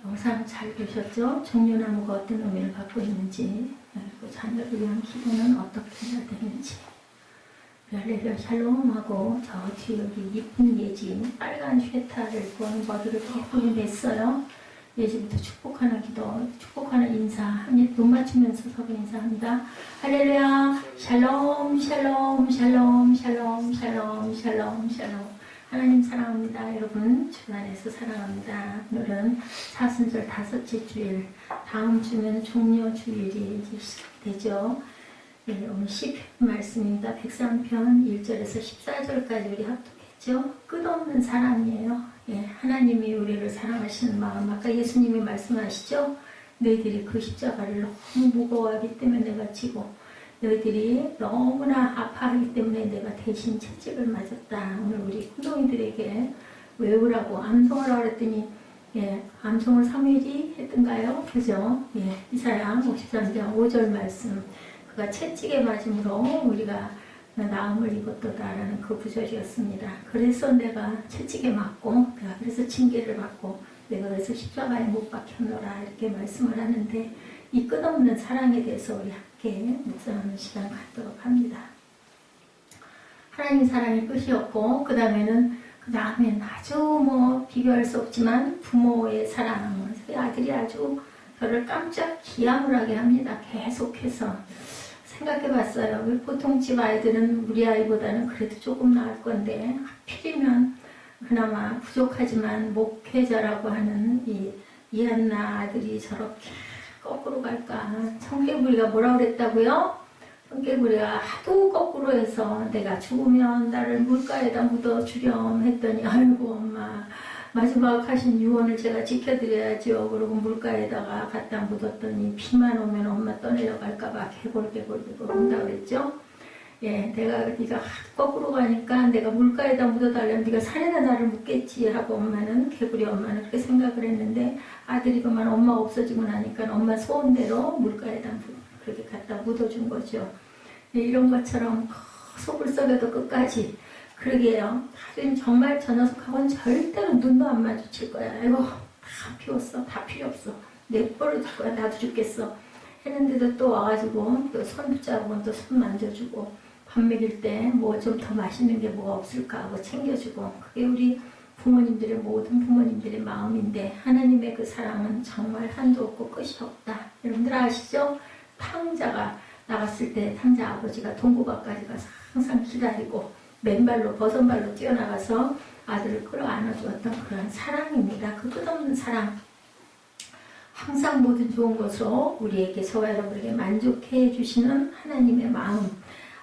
영상 잘 보셨죠? 종려나무가 어떤 의미를 갖고 있는지, 그리고 자녀를 위한 기도는 어떻게 해야 되는지. 할렐루야 샬롬하고 저 뒤에 여기 이쁜 예지 빨간 쉐타를 입고 머리를 예쁘게 냈어요. 예지부터 축복하는 기도, 축복하는 인사, 눈 맞추면서 서로 인사합니다. 할렐루야 샬롬 샬롬 샬롬 샬롬 샬롬 샬롬 샬롬. 하나님 사랑합니다. 여러분 주 안에서 사랑합니다. 오늘은 사순절 5째 주일, 다음 주면 종려 주일이 이제 시작되죠. 네, 오늘 시편 말씀입니다. 103편 1절에서 14절까지 우리 합독했죠. 끝없는 사랑이에요. 예, 하나님이 우리를 사랑하시는 마음, 아까 예수님이 말씀하시죠. 너희들이 그 십자가를 너무 무거워하기 때문에 내가 지고 너희들이 너무나 아파하기 때문에 내가 대신 채찍을 맞았다. 오늘 우리 군동이들에게 외우라고 암송하라고 그랬더니 예, 암송을 사무엘이 했던가요? 그죠? 예, 이사야 53장 5절 말씀. 그가 채찍에 맞음으로 우리가 나음을 입었도다라는 그 구절이었습니다. 그래서 내가 채찍에 맞고 내가 그래서 징계를 받고 내가 그래서 십자가에 못 박혔노라 이렇게 말씀을 하는데, 이 끝없는 사랑에 대해서 우리 함께 묵상하는 시간 갖도록 합니다. 하나님 사랑이 끝이 없고 그 다음에는 아주 뭐 비교할 수 없지만 부모의 사랑, 아들이 아주 저를 깜짝 기함을 하게 합니다. 계속해서 생각해봤어요. 보통 집 아이들은 우리 아이보다는 그래도 조금 나을 건데 하필이면 그나마 부족하지만 목회자라고 하는 이 이한나 아들이 저렇게 거꾸로 갈까. 청개구리가 뭐라고 그랬다고요? 청개구리가 하도 거꾸로 해서 내가 죽으면 나를 물가에다 묻어주렴 했더니 아이고 엄마 마지막 하신 유언을 제가 지켜드려야죠. 그러고 물가에다가 갖다 묻었더니 비만 오면 엄마 떠내려갈까봐 개골개골 온다고 그랬죠. 예, 네가 거꾸로 가니까 내가 물가에다 묻어달라면 네가 산에다 나를 묻겠지 하고 엄마는, 개구리 엄마는 그렇게 생각을 했는데, 아들이 그만 엄마가 없어지고 나니까 엄마 소원대로 물가에다 그렇게 갖다 묻어준 거죠. 예, 이런 것처럼 속을 썩여도 끝까지. 그러게요. 하긴 정말 저 녀석하고는 절대로 눈도 안 마주칠 거야. 아이고 다 피웠어. 다 필요 없어. 내 뻘을 줄 거야. 나도 죽겠어. 했는데도 또 와가지고 또 손 붙잡고 또 손 만져주고, 밥 먹일 때 뭐 좀 더 맛있는 게 뭐가 없을까 하고 챙겨주고. 그게 우리 부모님들의, 모든 부모님들의 마음인데, 하나님의 그 사랑은 정말 한도 없고 끝이 없다. 여러분들 아시죠? 탕자가 나갔을 때 탕자 아버지가 동구바까지 가서 항상 기다리고 맨발로 버선발로 뛰어나가서 아들을 끌어안아주었던 그런 사랑입니다. 그 끝없는 사랑. 항상 모든 좋은 것으로 우리에게, 저와 여러분에게 만족해 주시는 하나님의 마음.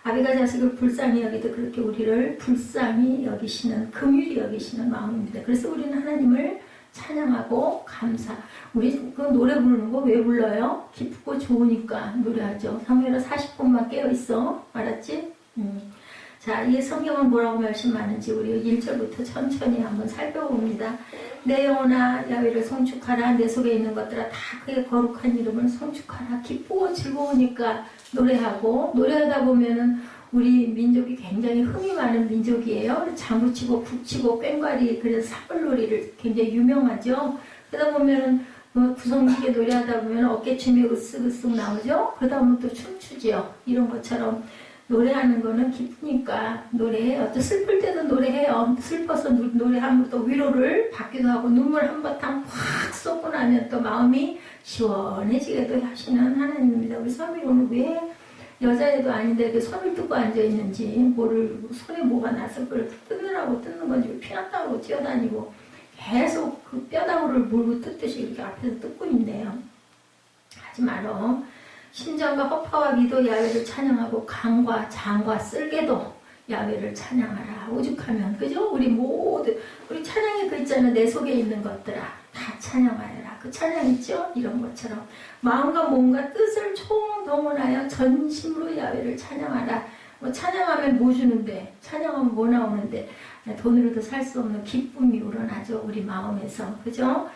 아비가 자식을 불쌍히 여기도 그렇게 우리를 불쌍히 여기시는, 긍휼히 여기시는 마음입니다. 그래서 우리는 하나님을 찬양하고 감사. 우리 그 노래 부르는 거 왜 불러요? 기쁘고 좋으니까 노래하죠. 사무엘아 40분만 깨어있어. 알았지? 자, 이 성경은 뭐라고 말씀하는지 우리 1절부터 천천히 한번 살펴봅니다. 내 영혼아 야훼를 송축하라. 내 속에 있는 것들아 다 그의 거룩한 이름을 송축하라. 기쁘고 즐거우니까 노래하고, 노래하다 보면은 우리 민족이 굉장히 흥이 많은 민족이에요. 장구치고 북치고 꽹과리, 그래서 사벌놀이를 굉장히 유명하죠. 그러다 보면은 뭐 구성지게 노래하다 보면 어깨춤이 으쓱으쓱 나오죠. 그러다 보면 또 춤추죠. 이런 것처럼 노래하는 거는 기쁘니까 노래해요. 또 슬플 때도 노래해요. 슬퍼서 노래하면 또 위로를 받기도 하고, 눈물 한바탕 확 쏟고 나면 또 마음이 시원해지게도 하시는 하나님입니다. 우리 사람이 오늘 왜 여자애도 아닌데 이렇게 손을 뜯고 앉아있는지, 뭐를 손에 뭐가 나서 그걸 뜯느라고 뜯는 건지, 피났다고 뛰어다니고 계속 그 뼈다구를 물고 뜯듯이 이렇게 앞에서 뜯고 있네요. 하지 말어. 심장과 허파와 미도 야훼를 찬양하고, 강과 장과 쓸개도 야훼를 찬양하라. 오죽하면, 그죠? 우리 모두, 우리 찬양에 그 있잖아. 내 속에 있는 것들아 다 찬양하여라. 그 찬양 있죠? 이런 것처럼 마음과 몸과 뜻을 총동원하여 전심으로 야훼를 찬양하라. 뭐 찬양하면 뭐 주는데, 찬양하면 뭐 나오는데, 돈으로도 살 수 없는 기쁨이 우러나죠. 우리 마음에서. 그죠?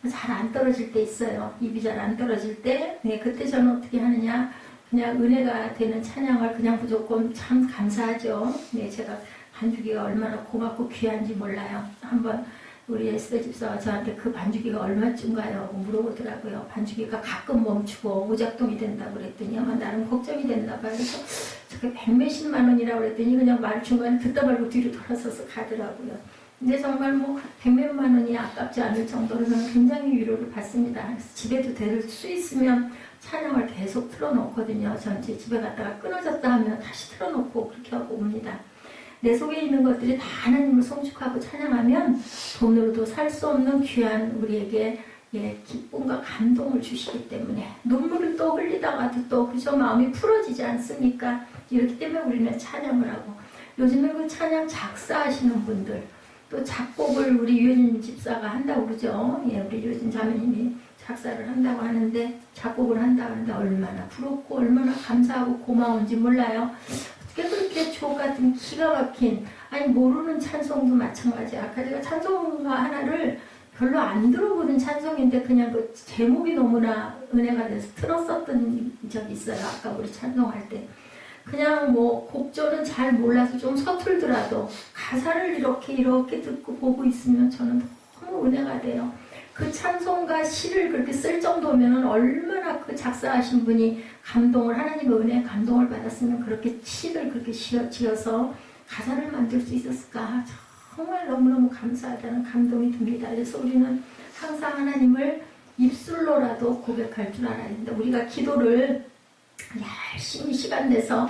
잘 안 떨어질 때 있어요. 입이 잘 안 떨어질 때. 네, 그때 저는 어떻게 하느냐. 그냥 은혜가 되는 찬양을 그냥 무조건 참 감사하죠. 네, 제가 한 주기가 얼마나 고맙고 귀한지 몰라요. 한번 우리 에스더 집사가 저한테 그 반주기가 얼마쯤가요? 물어보더라고요. 반주기가 가끔 멈추고 오작동이 된다고 그랬더니 아마 나름 걱정이 됐나 봐요. 그래서 저게 100몇십만 원이라고 그랬더니 그냥 말 중간에 듣다 말고 뒤로 돌아서서 가더라고요. 근데 정말 뭐 100몇만 원이 아깝지 않을 정도로 저는 굉장히 위로를 받습니다. 그래서 집에도 될 수 있으면 찬양을 계속 틀어놓거든요. 전 제 집에 갔다가 끊어졌다 하면 다시 틀어놓고 그렇게 하고 옵니다. 내 속에 있는 것들이 다 하나님을 송축하고 찬양하면 돈으로도 살 수 없는 귀한 우리에게 기쁨과 감동을 주시기 때문에 눈물을 또 흘리다가도 또 그저 마음이 풀어지지 않습니까? 이렇기 때문에 우리는 찬양을 하고 요즘에 그 찬양 작사하시는 분들 또 작곡을 우리 유진 집사가 한다고 그러죠. 우리 유진 자매님이 작사를 한다고 하는데 작곡을 한다고 하는데 얼마나 부럽고 얼마나 감사하고 고마운지 몰라요. 어떻게 그렇게 주옥 같은 기가 막힌 아니 모르는 찬송도 마찬가지야. 아까 제가 찬송가 하나를 별로 안 들어보는 찬송인데 그냥 그 제목이 너무나 은혜가 돼서 틀었었던 적이 있어요. 아까 우리 찬송할 때 그냥 뭐 곡조는 잘 몰라서 좀 서툴더라도 가사를 이렇게 듣고 보고 있으면 저는 너무 은혜가 돼요. 그 찬송가 시를 그렇게 쓸 정도면 얼마나 그 작사하신 분이 감동을 하나님의 은혜에 감동을 받았으면 그렇게 시를 그렇게 지어서 가사를 만들 수 있었을까. 정말 너무너무 감사하다는 감동이 듭니다. 그래서 우리는 항상 하나님을 입술로라도 고백할 줄 알아야 된다. 우리가 기도를 열심히 시간 내서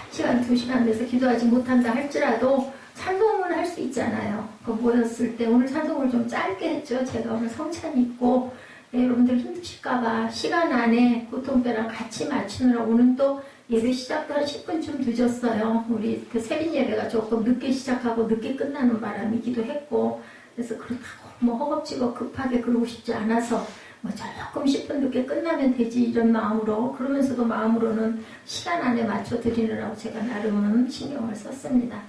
1시간, 2시간 내서 기도하지 못한다 할지라도 찬송은 할 수 있잖아요. 그 모였을 때 오늘 찬송을 좀 짧게 했죠. 제가 오늘 성찬이 있고 여러분들 힘드실까봐 시간 안에 고통배랑 같이 맞추느라 오늘 또 예배 시작도 한 10분쯤 늦었어요. 우리 그 세린 예배가 조금 늦게 시작하고 늦게 끝나는 바람이기도 했고 그래서 그렇다고 뭐 허겁지겁 급하게 그러고 싶지 않아서 뭐 조금 10분 늦게 끝나면 되지 이런 마음으로 그러면서도 마음으로는 시간 안에 맞춰 드리느라고 제가 나름은 신경을 썼습니다.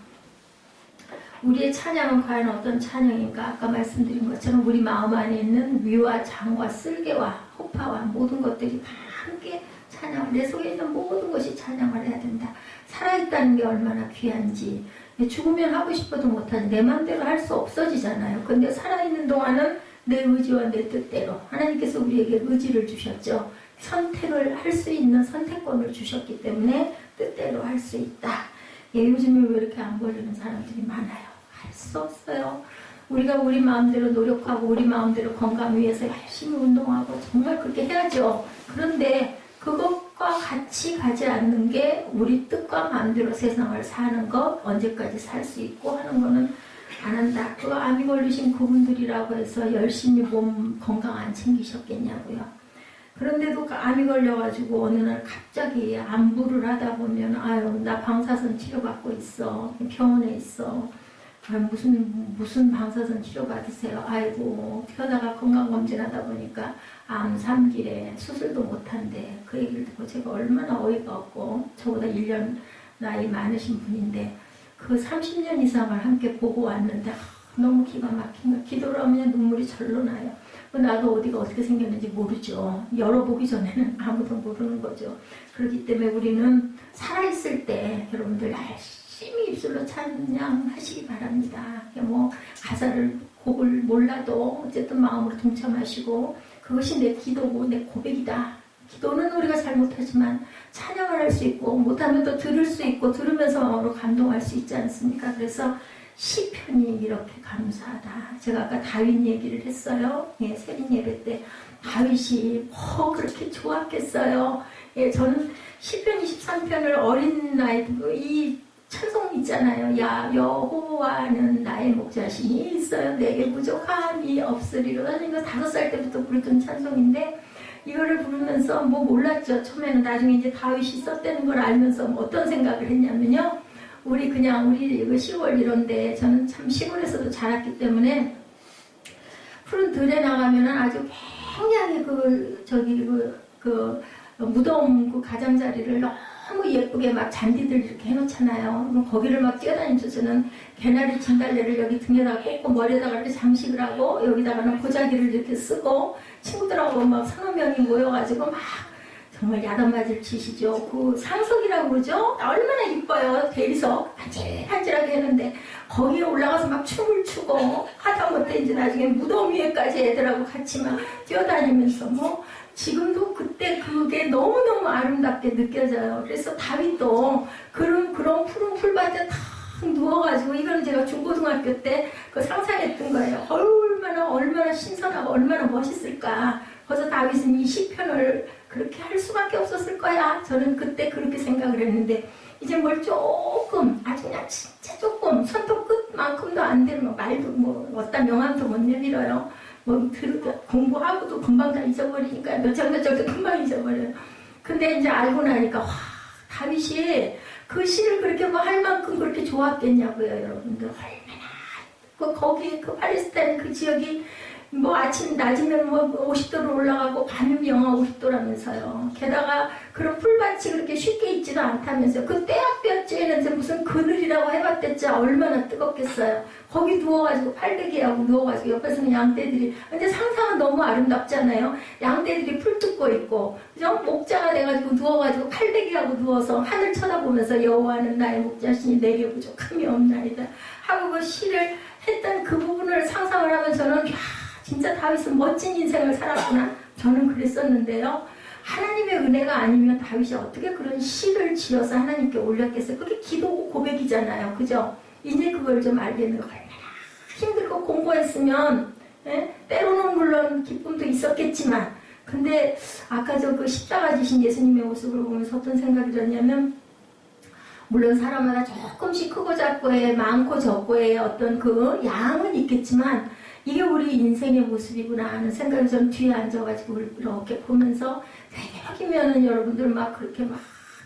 우리의 찬양은 과연 어떤 찬양인가? 아까 말씀드린 것처럼 우리 마음 안에 있는 위와 장과 쓸개와 호파와 모든 것들이 다 함께 찬양, 내 속에 있는 모든 것이 찬양을 해야 된다. 살아있다는 게 얼마나 귀한지. 죽으면 하고 싶어도 못하지. 내 마음대로 할 수 없어지잖아요. 근데 살아있는 동안은 내 의지와 내 뜻대로 하나님께서 우리에게 의지를 주셨죠. 선택을 할 수 있는 선택권을 주셨기 때문에 뜻대로 할 수 있다. 요즘에 왜 이렇게 안 걸리는 사람들이 많아요. 할 수 없어요. 우리가 우리 마음대로 노력하고 우리 마음대로 건강 위해서 열심히 운동하고 정말 그렇게 해야죠. 그런데 그것과 같이 가지 않는 게 우리 뜻과 마음대로 세상을 사는 것 언제까지 살 수 있고 하는 거는 안 한다. 그 암이 걸리신 그분들이라고 해서 열심히 몸 건강 안 챙기셨겠냐고요. 그런데도 암이 걸려가지고 어느 날 갑자기 안부를 하다 보면 아유 나 방사선 치료받고 있어. 병원에 있어. 아유, 무슨 방사선 치료 받으세요? 아이고 튀어다가 건강검진하다 보니까 암 3기래 수술도 못한대. 그 얘기를 듣고 제가 얼마나 어이가 없고 저보다 1년 나이 많으신 분인데 그 30년 이상을 함께 보고 왔는데 너무 기가 막힌 거야. 기도를 하면 눈물이 절로 나요. 나도 어디가 어떻게 생겼는지 모르죠. 열어보기 전에는 아무도 모르는 거죠. 그렇기 때문에 우리는 살아있을 때 여러분들 열심히 입술로 찬양하시기 바랍니다. 뭐 가사를 곡을 몰라도 어쨌든 마음으로 동참하시고 그것이 내 기도고 내 고백이다. 기도는 우리가 잘 못하지만 찬양을 할 수 있고 못하면 또 들을 수 있고 들으면서 마음으로 감동할 수 있지 않습니까? 그래서 시편이 이렇게 감사하다. 제가 아까 다윗 얘기를 했어요. 세린 예배 때 다윗이 뭐 그렇게 좋았겠어요. 저는 시편 23편을 어린 나이 이 찬송 있잖아요. 야 여호와는 나의 목자신이 있어요. 내게 부족함이 없으리로다. 이거 5살 때부터 부르던 찬송인데 이거를 부르면서 뭐 몰랐죠. 처음에는 나중에 이제 다윗이 썼다는 걸 알면서 어떤 생각을 했냐면요. 우리 이거 시골 이런데 저는 참 시골에서도 자랐기 때문에 푸른 들에 나가면은 아주 굉장히 그 무덤 그 가장자리를 너무 예쁘게 막 잔디들 이렇게 해놓잖아요. 그럼 거기를 막 뛰어다니면서 저는 개나리 진달래를 여기 등에다가 꽂고 머리에다가 이렇게 장식을 하고 여기다가는 보자기를 이렇게 쓰고 친구들하고 막 3~4명이 모여가지고 막 정말 야단맞을 치시죠. 그 상석이라고 그러죠? 얼마나 이뻐요. 대리석 반질반질하게 했는데 거기에 올라가서 막 춤을 추고 하다못해 이제 나중에 무덤 위에까지 애들하고 같이 막 뛰어다니면서 뭐 지금도 그때 그게 너무너무 아름답게 느껴져요. 그래서 다윗도 그런 푸른 풀밭에 탁 누워가지고 이거는 제가 중고등학교 때 그 상상했던 거예요. 얼마나 신선하고 얼마나 멋있을까. 그래서 다윗은 이 시편을 그렇게 할 수밖에 없었을 거야. 저는 그때 그렇게 생각을 했는데 이제 뭘 조금 아주 그냥 진짜 조금 손톱 끝만큼도 안 되는 말도 뭐 어떤 명함도 못 내밀어요. 뭐 공부하고도 금방 다 잊어버리니까 몇 장도 금방 잊어버려요. 근데 이제 알고 나니까 와 다윗이 그 시를 그렇게 뭐 할 만큼 그렇게 좋았겠냐고요, 여러분들. 얼마나 거기 그 팔레스타인 그 지역이 뭐 아침 낮이면 뭐 50도로 올라가고 밤이면 영하 50도라면서요. 게다가 그런 풀밭이 그렇게 쉽게 있지도 않다면서요. 그 떼약볕에는 무슨 그늘이라고 해봤댔자 얼마나 뜨겁겠어요. 거기 누워가지고 팔대기하고 누워가지고 옆에서는 양떼들이, 근데 상상은 너무 아름답잖아요. 양떼들이 풀 뜯고 있고 그죠? 목자가 돼가지고 누워가지고 팔대기하고 누워서 하늘 쳐다보면서 여호와는 나의 목자시니 내게 부족함이 없나이다 하고 그 시를 했던 그 부분을 상상을 하면서는 진짜 다윗은 멋진 인생을 살았구나. 저는 그랬었는데요. 하나님의 은혜가 아니면 다윗이 어떻게 그런 시를 지어서 하나님께 올렸겠어요. 그게 기도고 고백이잖아요. 그죠? 이제 그걸 좀 알겠는 거예요. 얼마나 힘들고 공부했으면 때로는 물론 기쁨도 있었겠지만 근데 아까 저 그 십자가 지신 예수님의 모습을 보면서 어떤 생각이 들었냐면 물론 사람마다 조금씩 크고 작고의 많고 적고의 어떤 그 양은 있겠지만 이게 우리 인생의 모습이구나 하는 생각이 전 뒤에 앉아가지고 이렇게 보면서 새벽이면은 여러분들 막 그렇게 막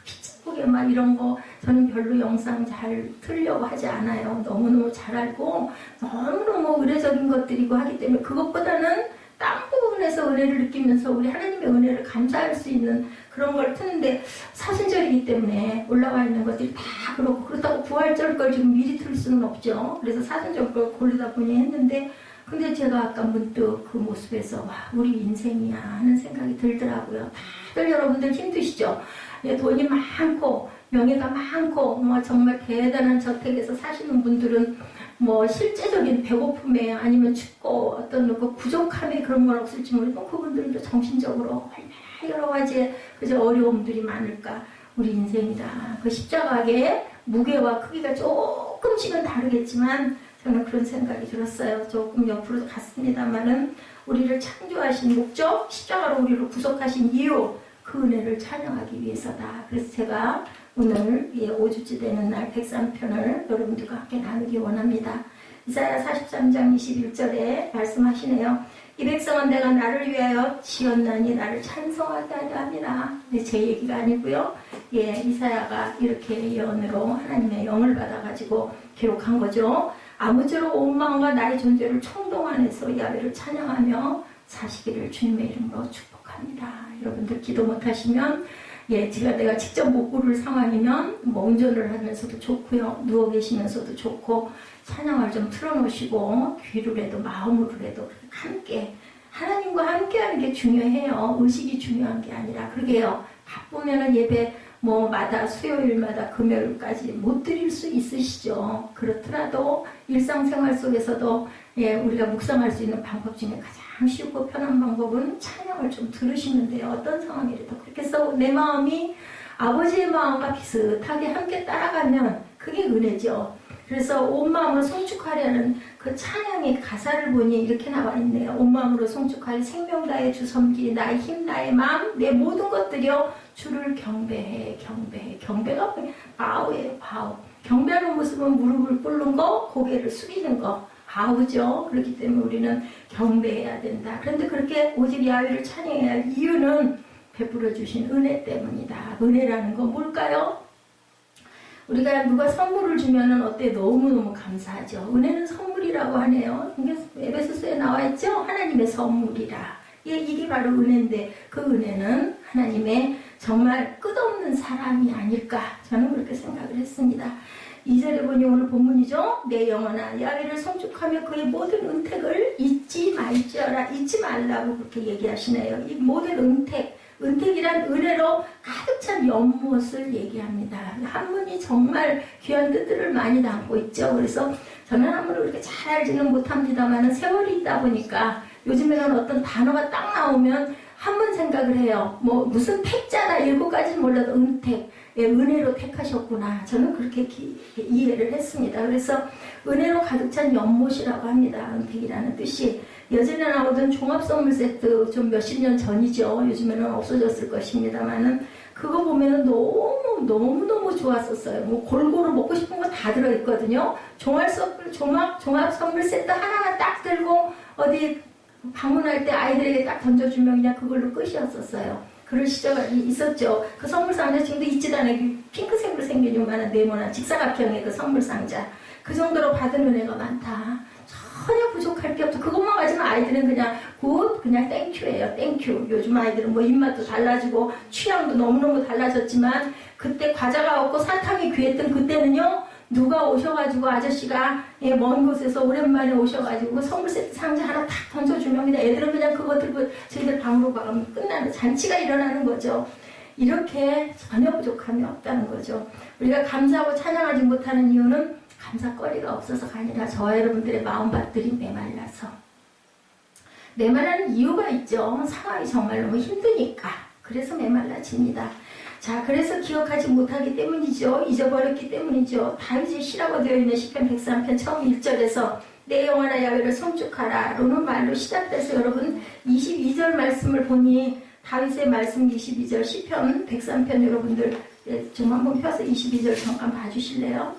피치쁘게 막 이런 거 저는 별로 영상 잘 틀려고 하지 않아요. 너무너무 잘 알고 너무너무 의례적인 것들이고 하기 때문에 그것보다는 딴 부분에서 은혜를 느끼면서 우리 하나님의 은혜를 감사할 수 있는 그런 걸 트는데 사순절이기 때문에 올라와 있는 것들이 다 그렇고 그렇다고 부활절 걸 지금 미리 틀 수는 없죠. 그래서 사순절 걸 고르다 보니 했는데 근데 제가 아까 문득 그 모습에서 와 우리 인생이야 하는 생각이 들더라고요. 다들 여러분들 힘드시죠? 돈이 많고 명예가 많고 뭐 정말 대단한 저택에서 사시는 분들은 뭐 실제적인 배고픔에 아니면 춥고 어떤 그 부족함에 그런 건 없을지 모르고 그분들도 정신적으로 얼마나 여러 가지 그저 어려움들이 많을까. 우리 인생이다. 그 십자가의 무게와 크기가 조금씩은 다르겠지만 저는 그런 생각이 들었어요. 조금 옆으로 갔습니다만은 우리를 창조하신 목적, 십자가로 우리를 구속하신 이유, 그 은혜를 찬양하기 위해서다. 그래서 제가 오늘 5주째 되는 날 103편을 여러분들과 함께 나누기 원합니다. 이사야 43장 21절에 말씀하시네요. 이 백성은 내가 나를 위하여 지었나니 나를 찬송하게 하려 함이라. 근데 제 얘기가 아니고요. 이사야가 이렇게 예언으로 하나님의 영을 받아가지고 기록한 거죠. 아무쪼록 온 마음과 나의 존재를 총동원해서 야훼를 찬양하며 사시기를 주님의 이름으로 축복합니다. 여러분들 기도 못하시면 내가 직접 못 부를 상황이면 뭐 운전을 하면서도 좋고요. 누워 계시면서도 좋고 찬양을 좀 틀어놓으시고 귀를 해도 마음으로 해도 함께 하나님과 함께하는 게 중요해요. 의식이 중요한 게 아니라 그러게요. 바쁘면은 예배 마다 수요일마다 금요일까지 못 드릴 수 있으시죠. 그렇더라도 일상생활 속에서도 우리가 묵상할 수 있는 방법 중에 가장 쉽고 편한 방법은 찬양을 좀 들으시면 돼요. 어떤 상황이라도 그렇게 해서 내 마음이 아버지의 마음과 비슷하게 함께 따라가면 그게 은혜죠. 그래서 온 마음으로 송축하려는 그 찬양의 가사를 보니 이렇게 나와 있네요. 온 마음으로 송축하리 생명 다해 주 섬기 나의 힘 나의 마음 내 모든 것들이여 주를 경배해. 경배가 뭐냐? 바우예요. 바우. 경배하는 모습은 무릎을 꿇는 거, 고개를 숙이는 거. 바우죠. 그렇기 때문에 우리는 경배해야 된다. 그런데 그렇게 오직 야훼를 찬양해야 할 이유는 베풀어 주신 은혜 때문이다. 은혜라는 건 뭘까요? 우리가 누가 선물을 주면은 어때? 너무너무 감사하죠. 은혜는 선물이라고 하네요. 이게 에베소서에 나와 있죠? 하나님의 선물이라. 이게 바로 은혜인데 그 은혜는 하나님의 정말 끝없는 사랑이 아닐까. 저는 그렇게 생각을 했습니다. 2절에 보니 오늘 본문이죠. 내 영혼아 야훼를 송축하며 그의 모든 은택을 잊지 말지어라. 잊지 말라고 그렇게 얘기하시네요. 이 모든 은택, 은택이란 은혜로 가득 찬 연못을 얘기합니다. 한문이 정말 귀한 뜻들을 많이 담고 있죠. 그래서 저는 한문을 그렇게 잘 알지는 못합니다만 세월이 있다 보니까 요즘에는 어떤 단어가 딱 나오면 한문 생각을 해요. 뭐 무슨 택자나 7가지는 몰라도 은택, 예, 은혜로 택하셨구나. 저는 그렇게 이해를 했습니다. 그래서 은혜로 가득 찬 연못이라고 합니다. 은택이라는 뜻이. 예전에 나오던 종합선물 세트 좀 몇십 년 전이죠. 요즘에는 없어졌을 것입니다만은 그거 보면은 너무 좋았었어요. 뭐 골고루 먹고 싶은 거 다 들어있거든요. 종합선물 세트 하나만 딱 들고 어디 방문할 때 아이들에게 딱 던져주면 그냥 그걸로 끝이었었어요. 그럴 시절이 있었죠. 그 선물 상자 지금도 있지도 않아요. 핑크색으로 생긴 요만한 네모난 직사각형의 그 선물 상자. 그 정도로 받은 은혜가 많다. 전혀 부족할 게 없죠. 그것만 가지면 아이들은 그냥 땡큐예요. 땡큐. 요즘 아이들은 뭐 입맛도 달라지고 취향도 너무너무 달라졌지만 그때 과자가 없고 사탕이 귀했던 그때는요. 누가 오셔가지고 아저씨가 먼 곳에서 오랜만에 오셔가지고 선물 세트 상자 하나 탁 던져주면 그냥 애들은 그냥 그거 들고 저희들 방으로 가면 끝나는 잔치가 일어나는 거죠. 이렇게 전혀 부족함이 없다는 거죠. 우리가 감사하고 찬양하지 못하는 이유는 감사거리가 없어서가 아니라 저와 여러분들의 마음밭들이 메말라서. 메말라는 이유가 있죠. 상황이 정말 너무 힘드니까. 그래서 메말라집니다. 자, 그래서 기억하지 못하기 때문이죠. 잊어버렸기 때문이죠. 다윗의 시라고 되어 있는 시편 103편 처음 1절에서 내 영혼아 야훼를 송축하라 로는 말로 시작돼서 여러분 22절 말씀을 보니 다윗의 말씀 22절 시편 103편 여러분들 좀 한번 펴서 22절 잠깐 봐주실래요?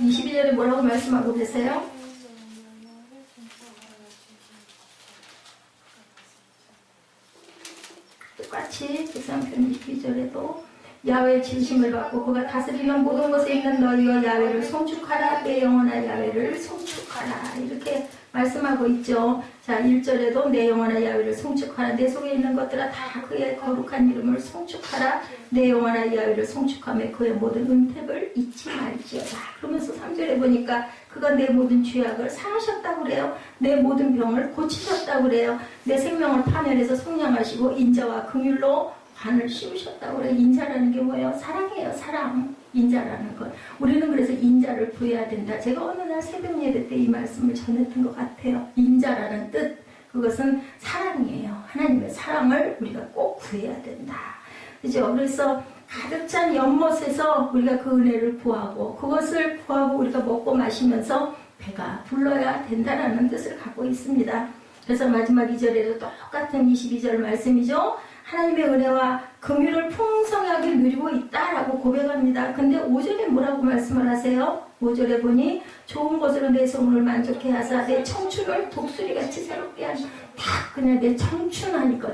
22절에 뭐라고 말씀하고 계세요? 똑같이 103편 22절에도 야훼의 진심을 받고 그가 다스리는 모든 것에 있는 너희와 야훼를 송축하라 내 영혼아 야훼를 송축하라 이렇게 말씀하고 있죠. 자 1절에도 내 영혼아 야훼를 송축하라 내 속에 있는 것들아 다 그의 거룩한 이름을 송축하라 내 영혼아 야훼를 송축하며 그의 모든 은택을 잊지 말지어다. 그러면서 3절에 보니까 그가 내 모든 죄악을 사하셨다고 그래요. 내 모든 병을 고치셨다고 그래요. 내 생명을 파멸해서 속량하시고 인자와 긍휼로 관을 씌우셨다고 그래요. 인자라는 게 뭐예요? 사랑이에요. 사랑. 인자라는 것. 우리는 그래서 인자를 구해야 된다. 제가 어느 날 새벽 예배 때 이 말씀을 전했던 것 같아요. 인자라는 뜻. 그것은 사랑이에요. 하나님의 사랑을 우리가 꼭 구해야 된다. 그죠? 그래서 가득 찬 연못에서 우리가 그 은혜를 구하고 그것을 구하고 우리가 먹고 마시면서 배가 불러야 된다는 뜻을 갖고 있습니다. 그래서 마지막 2절에도 똑같은 22절 말씀이죠. 하나님의 은혜와 긍휼을 풍성하게 누리고 있다라고 고백합니다. 근데 5절에 뭐라고 말씀을 하세요? 5절에 보니 좋은 것으로 내 소원을 만족해 하사 내 청춘을 독수리같이 새롭게 하니 딱 그냥 내 청춘하니까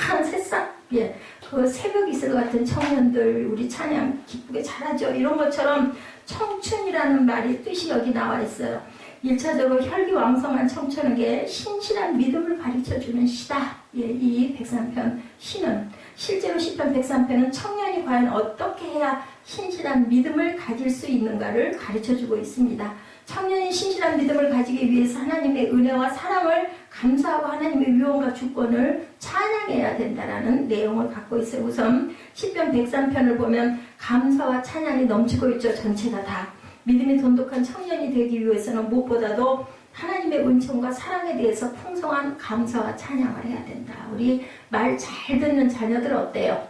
파란 새싹 예, 그 새벽 이슬 같은 청년들 우리 찬양 기쁘게 잘하죠. 이런 것처럼 청춘이라는 말이 뜻이 여기 나와 있어요. 1차적으로 혈기왕성한 청춘에게 신실한 믿음을 가르쳐주는 시다. 예, 이 103편 시는 실제로 시편 103편은 청년이 과연 어떻게 해야 신실한 믿음을 가질 수 있는가를 가르쳐주고 있습니다. 청년이 신실한 믿음을 가지기 위해서 하나님의 은혜와 사랑을 감사하고 하나님의 위엄과 주권을 찬양해야 된다라는 내용을 갖고 있어요. 우선 시편 103편을 보면 감사와 찬양이 넘치고 있죠. 전체가 다. 믿음이 돈독한 청년이 되기 위해서는 무엇보다도 하나님의 은총과 사랑에 대해서 풍성한 감사와 찬양을 해야 된다. 우리 말 잘 듣는 자녀들 어때요?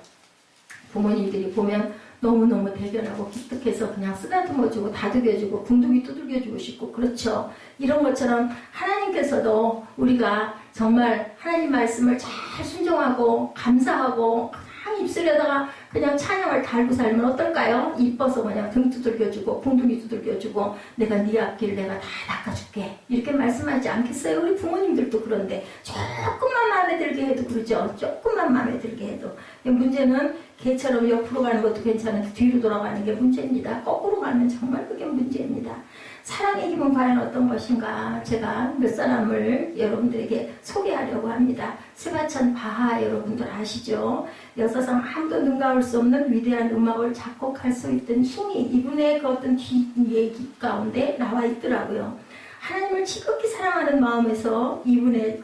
부모님들이 보면 너무너무 대견하고 기특해서 그냥 쓰다듬어주고 다독여주고 궁둥이 두들겨주고 싶고 그렇죠. 이런 것처럼 하나님께서도 우리가 정말 하나님 말씀을 잘 순종하고 감사하고 그냥 입술에다가 그냥 찬양을 달고 살면 어떨까요? 이뻐서 그냥 등 두들겨주고 궁둥이 두들겨주고 내가 네 앞길 내가 다 닦아줄게 이렇게 말씀하지 않겠어요? 우리 부모님들도 그런데 조금만 마음에 들게 해도 그러죠. 조금만 마음에 들게 해도. 문제는 개처럼 옆으로 가는 것도 괜찮은데 뒤로 돌아가는 게 문제입니다. 거꾸로 가면 정말 그게 문제입니다. 사랑의 힘은 과연 어떤 것인가 제가 몇 사람을 여러분들에게 소개하려고 합니다. 스가천 바하 여러분들 아시죠? 역사상 아무도 능가할 수 없는 위대한 음악을 작곡할 수 있던 힘이 이분의 그 어떤 뒷얘기 가운데 나와 있더라고요. 하나님을 지극히 사랑하는 마음에서 이분의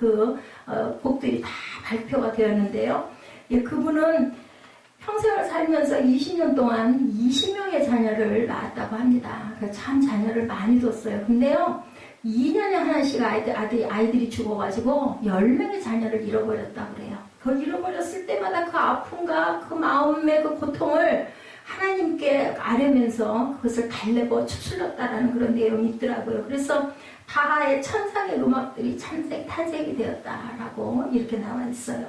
곡들이 다 발표가 되었는데요. 예, 그분은 평생을 살면서 20년 동안 20명의 자녀를 낳았다고 합니다. 참 자녀를 많이 뒀어요. 근데요, 2년에 하나씩 아이들이 죽어가지고 10명의 자녀를 잃어버렸다고 그래요. 그 잃어버렸을 때마다 그 아픔과 그 마음의 그 고통을 하나님께 아뢰면서 그것을 달래고 추슬렀다라는 그런 내용이 있더라고요. 그래서 바하의 천상의 음악들이 탄생이 되었다라고 이렇게 나와 있어요.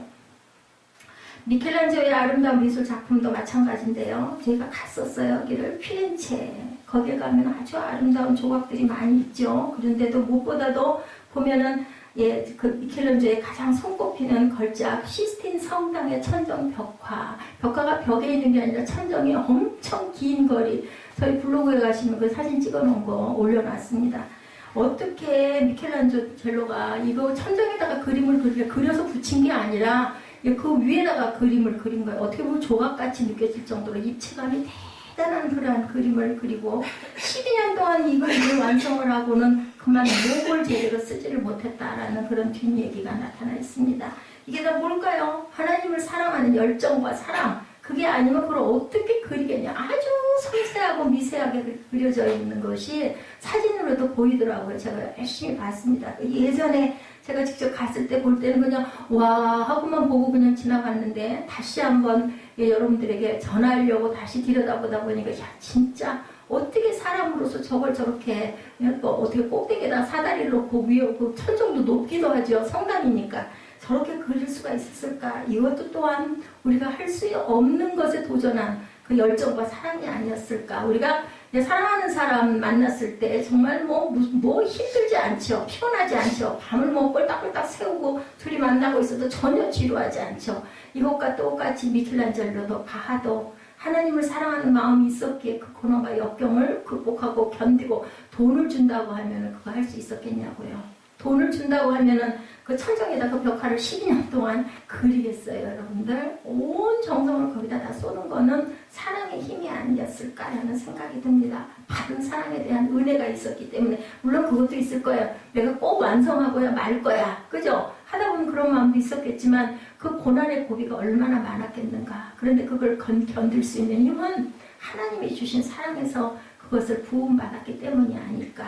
미켈란젤로의 아름다운 미술 작품도 마찬가지인데요. 저희가 갔었어요. 여기를 피렌체. 거기에 가면 아주 아름다운 조각들이 많이 있죠. 그런데도 무엇보다도 보면은 예, 그 미켈란젤로의 가장 손꼽히는 걸작 시스틴 성당의 천정 벽화가 벽에 있는 게 아니라 천정이 엄청 긴 거리. 저희 블로그에 가시면 그 사진 찍어놓은 거 올려놨습니다. 어떻게 미켈란젤로가 이거 천정에다가 그림을 그려서 붙인 게 아니라 그 위에다가 그림을 그린 거예요. 어떻게 보면 조각같이 느껴질 정도로 입체감이 대단한 그러한 그림을 그리고 12년 동안 이 그림을 완성을 하고는 그만 목을 제대로 쓰지를 못했다라는 그런 뒷얘기가 나타나 있습니다. 이게 다 뭘까요? 하나님을 사랑하는 열정과 사랑. 그게 아니면 그걸 어떻게 그리겠냐. 아주 섬세하고 미세하게 그려져 있는 것이 사진으로도 보이더라고요. 제가 열심히 봤습니다. 예전에 제가 직접 갔을 때 볼 때는 그냥 와 하고만 보고 그냥 지나갔는데 다시 한번 여러분들에게 전하려고 다시 들여다보다 보니까 야 진짜 어떻게 사람으로서 저걸 저렇게 어떻게 꼭대기에다 사다리를 놓고 위에 그 천정도 높기도 하죠. 성당이니까 저렇게 그릴 수가 있었을까. 이것도 또한 우리가 할 수 없는 것에 도전한 그 열정과 사랑이 아니었을까. 우리가 사랑하는 사람 만났을 때 정말 뭐 힘들지 않죠. 피곤하지 않죠. 밤을 꼴딱꼴딱 세우고 둘이 만나고 있어도 전혀 지루하지 않죠. 이것과 똑같이 미켈란젤로도 바하도 하나님을 사랑하는 마음이 있었기에 그 고난과 역경을 극복하고 견디고 돈을 준다고 하면 그거 할 수 있었겠냐고요. 돈을 준다고 하면은 그 천정에다 그 벽화를 12년 동안 그리겠어요, 여러분들. 온 정성을 거기다 다 쏟은 거는 사랑의 힘이 아니었을까라는 생각이 듭니다. 받은 사랑에 대한 은혜가 있었기 때문에 물론 그것도 있을 거예요. 내가 꼭 완성하고야 말 거야, 그죠? 하다 보면 그런 마음도 있었겠지만 그 고난의 고비가 얼마나 많았겠는가. 그런데 그걸 견딜 수 있는 힘은 하나님이 주신 사랑에서 그것을 부음받았기 때문이 아닐까.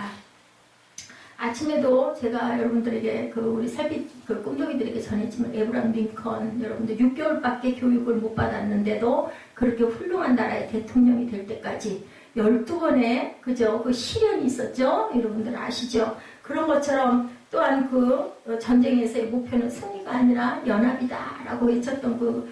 아침에도 제가 여러분들에게 우리 셀빛 꿈동이들에게 전했지만 에브라임 링컨 여러분들 6개월밖에 교육을 못 받았는데도 그렇게 훌륭한 나라의 대통령이 될 때까지 12번의 그 시련이 있었죠. 여러분들 아시죠? 그런 것처럼 또한 그 전쟁에서의 목표는 승리가 아니라 연합이다라고 외쳤던 그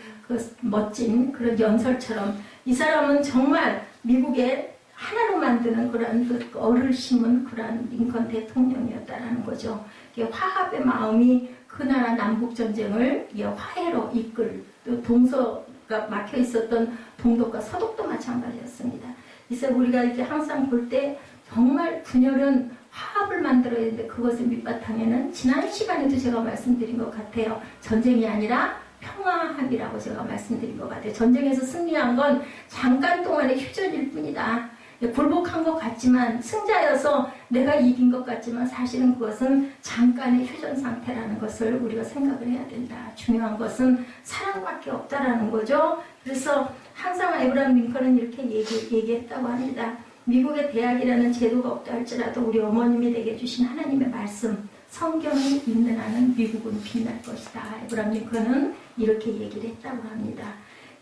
멋진 그런 연설처럼 이 사람은 정말 미국의 하나로 만드는 그런 얼을 심은 그런 링컨 대통령이었다라는 거죠. 화합의 마음이 그 나라 남북전쟁을 화해로 이끌, 또 동서가 막혀 있었던 동독과 서독도 마찬가지였습니다. 그래서 우리가 이렇게 항상 볼 때 정말 분열은 화합을 만들어야 되는데 그것의 밑바탕에는 지난 시간에도 제가 말씀드린 것 같아요. 전쟁이 아니라 평화합이라고 제가 말씀드린 것 같아요. 전쟁에서 승리한 건 잠깐 동안의 휴전일 뿐이다. 굴복한 것 같지만 승자여서 내가 이긴 것 같지만 사실은 그것은 잠깐의 휴전 상태라는 것을 우리가 생각을 해야 된다. 중요한 것은 사랑밖에 없다라는 거죠. 그래서 항상 에브라임 링컨은 이렇게 얘기했다고 합니다. 미국의 대학이라는 제도가 없다 할지라도 우리 어머님이 내게 주신 하나님의 말씀 성경이 있는 한은 미국은 빛날 것이다. 에브라임 링컨은 이렇게 얘기를 했다고 합니다.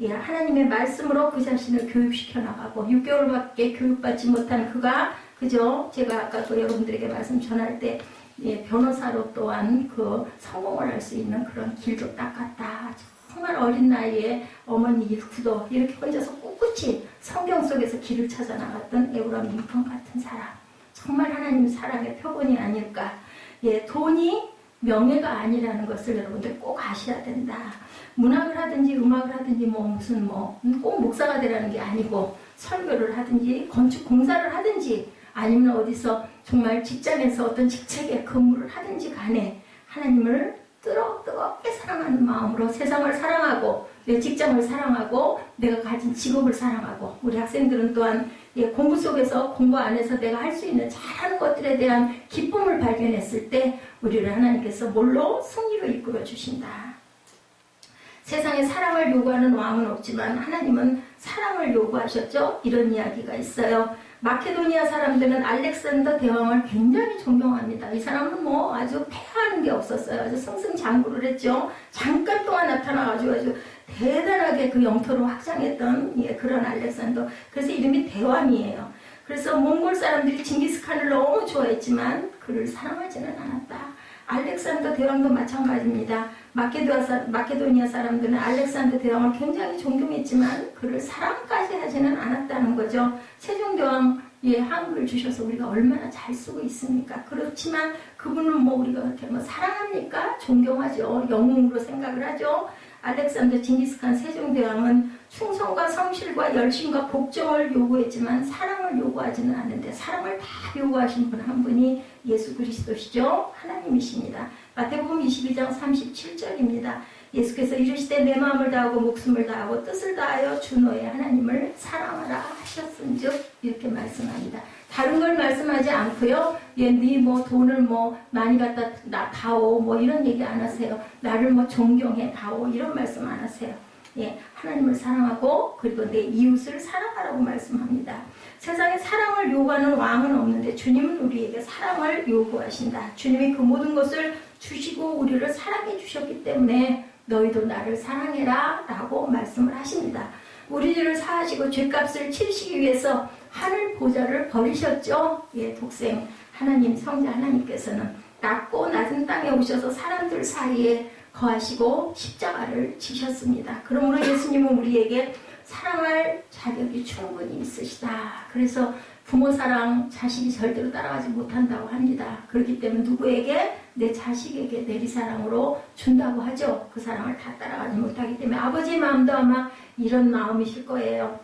예, 하나님의 말씀으로 그 자신을 교육시켜 나가고 6개월밖에 교육받지 못한 그가 그저 제가 아까 여러분들에게 말씀 전할 때 변호사로 또한 성공을 할 수 있는 그런 길도 닦았다. 정말 어린 나이에 어머니 잃고도 이렇게 혼자서 꿋꿋이 성경 속에서 길을 찾아 나갔던 에브라임 링컨 같은 사람. 정말 하나님 사랑의 표본이 아닐까. 예, 돈이 명예가 아니라는 것을 여러분들 꼭 아셔야 된다. 문학을 하든지 음악을 하든지 꼭 목사가 되라는 게 아니고 설교를 하든지 건축 공사를 하든지 아니면 어디서 정말 직장에서 어떤 직책에 근무를 하든지 간에 하나님을 뜨겁게 사랑하는 마음으로 세상을 사랑하고 내 직장을 사랑하고 내가 가진 직업을 사랑하고 우리 학생들은 또한 공부 속에서 공부 안에서 내가 할 수 있는 잘하는 것들에 대한 기쁨을 발견했을 때 우리를 하나님께서 뭘로? 승리로 이끌어 주신다. 세상에 사랑을 요구하는 왕은 없지만 하나님은 사랑을 요구하셨죠. 이런 이야기가 있어요. 마케도니아 사람들은 알렉산더 대왕을 굉장히 존경합니다. 이 사람은 뭐 아주 패하는 게 없었어요. 아주 승승장구를 했죠. 잠깐 동안 나타나가지고 아주 대단하게 그 영토를 확장했던 그런 알렉산더. 그래서 이름이 대왕이에요. 그래서 몽골 사람들이 징기스칸을 너무 좋아했지만 그를 사랑하지는 않았다. 알렉산더 대왕도 마찬가지입니다. 마케도니아 사람들은 알렉산더 대왕을 굉장히 존경했지만 그를 사랑까지 하지는 않았다는 거죠. 세종대왕의 한글 주셔서 우리가 얼마나 잘 쓰고 있습니까? 그렇지만 그분은 뭐 우리가 그렇게 뭐 사랑합니까? 존경하죠. 영웅으로 생각을 하죠. 알렉산더 징기스칸 세종대왕은 충성과 성실과 열심과 복종을 요구했지만 사랑을 요구하지는 않는데 사랑을 다 요구하신 분 한 분이 예수 그리스도시죠. 하나님이십니다. 마태복음 22장 37절입니다. 예수께서 이르시되 내 마음을 다하고 목숨을 다하고 뜻을 다하여 주 너의 하나님을 사랑하라 하셨은즉 이렇게 말씀합니다. 다른 걸 말씀하지 않고요. 네 뭐 돈을 뭐 많이 갖다 다오 뭐 이런 얘기 안 하세요. 나를 뭐 존경해 다오 이런 말씀 안 하세요. 하나님을 사랑하고 그리고 내 이웃을 사랑하라고 말씀합니다. 세상에 사랑을 요구하는 왕은 없는데 주님은 우리에게 사랑을 요구하신다. 주님이 그 모든 것을 주시고 우리를 사랑해 주셨기 때문에 너희도 나를 사랑해라 라고 말씀을 하십니다. 우리 죄를 사하시고 죄값을 치르시기 위해서 하늘 보좌를 버리셨죠. 독생 하나님 성자 하나님께서는 낮고 낮은 땅에 오셔서 사람들 사이에 거하시고 십자가를 지셨습니다. 그러므로 예수님은 우리에게 사랑할 자격이 충분히 있으시다. 그래서 부모 사랑 자식이 절대로 따라가지 못한다고 합니다. 그렇기 때문에 누구에게? 내 자식에게 내리사랑으로 준다고 하죠. 그 사랑을 다 따라가지 못하기 때문에 아버지의 마음도 아마 이런 마음이실 거예요.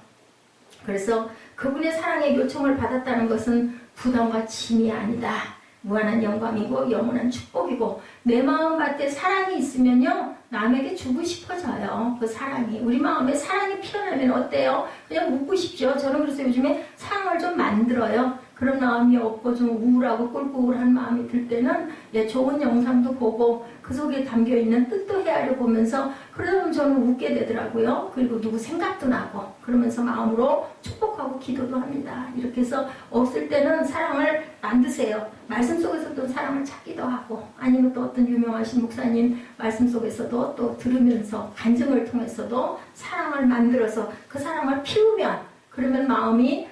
그래서 그분의 사랑의 요청을 받았다는 것은 부담과 짐이 아니다. 무한한 영광이고 영원한 축복이고 내 마음 밭에 사랑이 있으면요 남에게 주고 싶어져요. 그 사랑이 우리 마음에 사랑이 피어나면 어때요? 그냥 묻고 싶죠. 저는 그래서 요즘에 사랑을 좀 만들어요. 그런 마음이 없고 좀 우울하고 꿀꿀한 마음이 들 때는 좋은 영상도 보고 그 속에 담겨있는 뜻도 헤아려 보면서 그러다 보면 저는 웃게 되더라고요. 그리고 누구 생각도 나고 그러면서 마음으로 축복하고 기도도 합니다. 이렇게 해서 없을 때는 사랑을 만드세요. 말씀 속에서도 사랑을 찾기도 하고 아니면 또 어떤 유명하신 목사님 말씀 속에서도 또 들으면서 간증을 통해서도 사랑을 만들어서 그 사랑을 피우면 그러면 마음이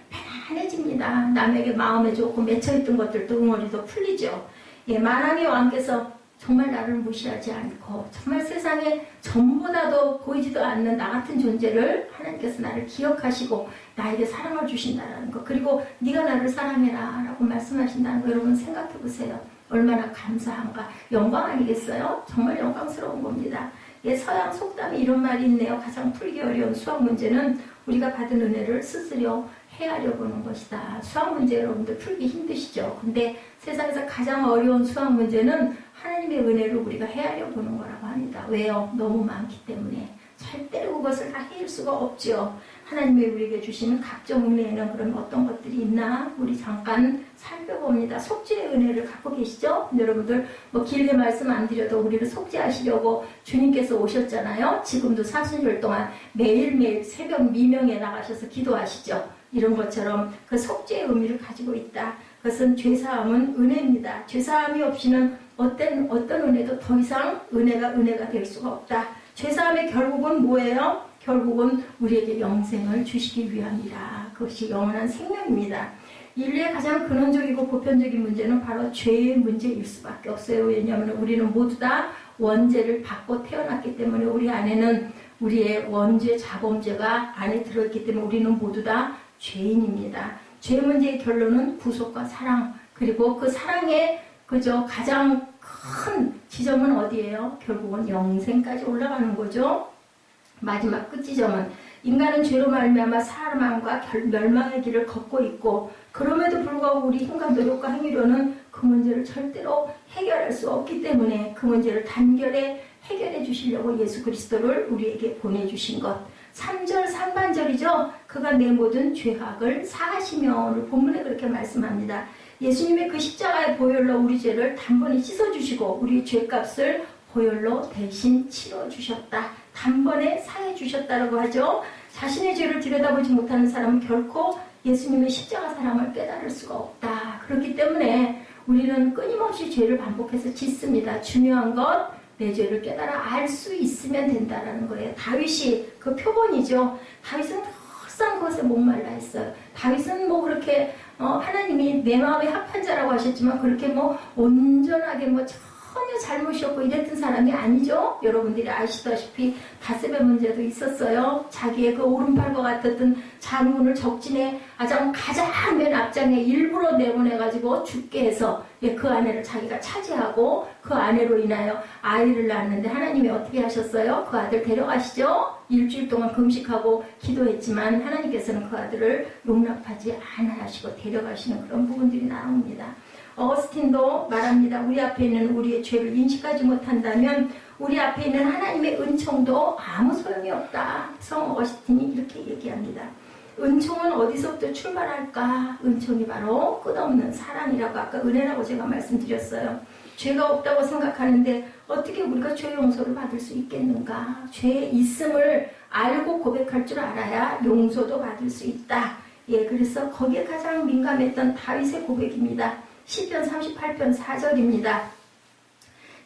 편안해집니다. 남에게 마음에 조금 맺혀있던 것들도 응어리도 풀리죠. 만왕의 왕께서 정말 나를 무시하지 않고 정말 세상에 전보다도 보이지도 않는 나 같은 존재를 하나님께서 나를 기억하시고 나에게 사랑을 주신다는 거 그리고 네가 나를 사랑해라 라고 말씀하신다는 거 여러분 생각해 보세요. 얼마나 감사한가. 영광 아니겠어요? 정말 영광스러운 겁니다. 서양 속담에 이런 말이 있네요. 가장 풀기 어려운 수학 문제는 우리가 받은 은혜를 스스로 헤아려 보는 것이다. 수학 문제 여러분들 풀기 힘드시죠? 근데 세상에서 가장 어려운 수학 문제는 하나님의 은혜를 우리가 헤아려 보는 거라고 합니다. 왜요? 너무 많기 때문에. 절대로 그것을 다 헤일 수가 없죠. 하나님이 우리에게 주시는 각종 은혜에는 그럼 어떤 것들이 있나? 우리 잠깐 살펴봅니다. 속죄의 은혜를 갖고 계시죠? 여러분들 뭐 길게 말씀 안 드려도 우리를 속죄하시려고 주님께서 오셨잖아요. 지금도 사순절 동안 매일매일 새벽 미명에 나가셔서 기도하시죠. 이런 것처럼 그 속죄의 의미를 가지고 있다. 그것은 죄사함은 은혜입니다. 죄사함이 없이는 어떤 은혜도 더 이상 은혜가 될 수가 없다. 죄사함의 결국은 뭐예요? 결국은 우리에게 영생을 주시기 위함이라. 그것이 영원한 생명입니다. 인류의 가장 근원적이고 보편적인 문제는 바로 죄의 문제일 수밖에 없어요. 왜냐하면 우리는 모두 다 원죄를 받고 태어났기 때문에 우리 안에는 우리의 원죄, 자범죄가 안에 들어있기 때문에 우리는 모두 다 죄인입니다. 죄 문제의 결론은 구속과 사랑, 그리고 그 사랑의 가장 큰 지점은 어디예요? 결국은 영생까지 올라가는 거죠. 마지막 끝 지점은 인간은 죄로 말미암아 사망과 멸망의 길을 걷고 있고 그럼에도 불구하고 우리 힘과 노력과 행위로는 그 문제를 절대로 해결할 수 없기 때문에 그 문제를 단결에 해결해 주시려고 예수 그리스도를 우리에게 보내주신 것. 3절 상반절이죠. 그가 내 모든 죄악을 사하시며, 오늘 본문에 그렇게 말씀합니다. 예수님의 그 십자가의 보혈로 우리 죄를 단번에 씻어주시고 우리의 죄값을 보혈로 대신 치러주셨다. 단번에 사해주셨다라고 하죠. 자신의 죄를 들여다보지 못하는 사람은 결코 예수님의 십자가 사랑을 깨달을 수가 없다. 그렇기 때문에 우리는 끊임없이 죄를 반복해서 짓습니다. 중요한 것, 내 죄를 깨달아 알 수 있으면 된다라는 거예요. 다윗이 그 표본이죠. 다윗은 항상 그것에 목말라 했어요. 다윗은 뭐 그렇게 하나님이 내 마음에 합한 자라고 하셨지만 그렇게 뭐 온전하게 뭐 전혀 잘못이 없고 이랬던 사람이 아니죠. 여러분들이 아시다시피 다셉의 문제도 있었어요. 자기의 그 오른팔과 같았던 장문을 적진에 가장 맨 앞장에 일부러 내보내가지고 죽게 해서 그 아내를 자기가 차지하고 그 아내로 인하여 아이를 낳았는데 하나님이 어떻게 하셨어요? 그 아들 데려가시죠. 일주일 동안 금식하고 기도했지만 하나님께서는 그 아들을 용납하지 않으시고 데려가시는 그런 부분들이 나옵니다. 어거스틴도 말합니다. 우리 앞에 있는 우리의 죄를 인식하지 못한다면 우리 앞에 있는 하나님의 은총도 아무 소용이 없다. 성 어거스틴이 이렇게 얘기합니다. 은총은 어디서부터 출발할까? 은총이 바로 끝없는 사랑이라고 아까 은혜라고 제가 말씀드렸어요. 죄가 없다고 생각하는데 어떻게 우리가 죄 용서를 받을 수 있겠는가? 죄 있음을 알고 고백할 줄 알아야 용서도 받을 수 있다. 그래서 거기에 가장 민감했던 다윗의 고백입니다. 시편 38편 4절입니다.